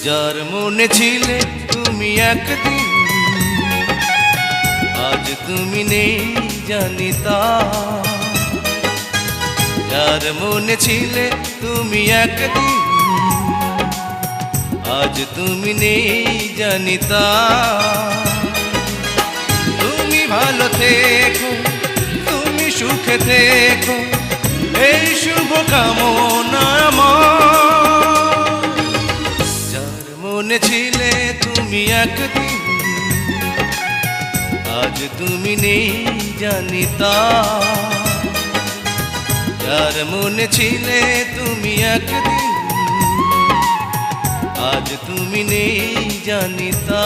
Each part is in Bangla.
যার মনে ছিলে তুমি একদিন, আজ তুমি নেই জানি তা। যার মনে ছিলে তুমি একদিন, আজ তুমি নেই জানি তা। তুমি ভালো থেকো, তুমি সুখে থেকো, এই শুভ কামনা আমার। যার মনে ছিলে তুমি একদিন, আজ তুমি নেই জানি তা। যার মনে ছিলে তুমি একদিন, আজ তুমি নেই জানি তা।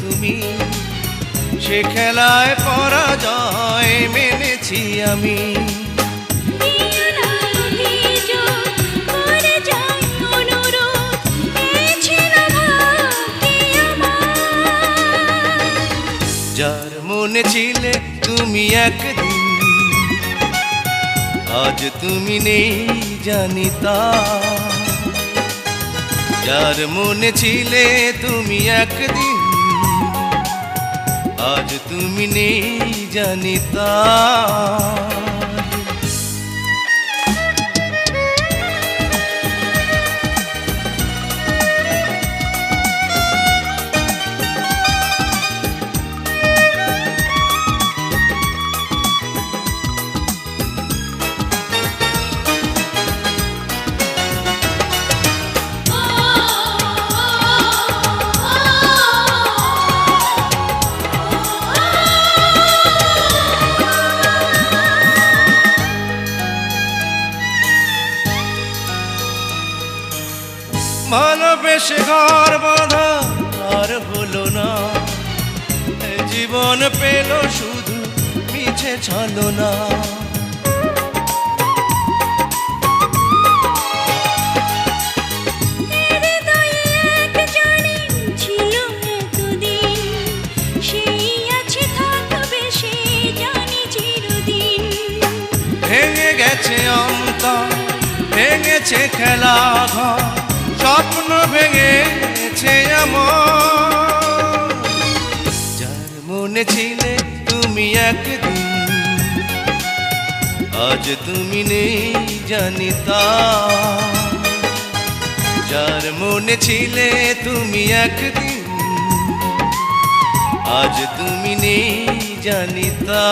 তুমি সে খেলায় পরাজয় মেনেছি আমি। যার মনে ছিলে তুমি একদিন, আজ তুমি নেই জানি তা। যার মনে ছিলে তুমি একদিন, আজ তুমি নেই জানি তা। ভালোবেসে ঘর বাঁধা আর হলো না, জীবন পেল শুধু মিছে ছলনা। ভেঙে গেছে অন্তর, ভেঙেছে খেলা ঘর, স্বপ্ন ভেঙেছে আমার। যার মনে ছিলে তুমি একদিন, আজ তুমি নেই জানি তা। যার মনে ছিলে তুমি একদিন, আজ তুমি নেই জানি তা।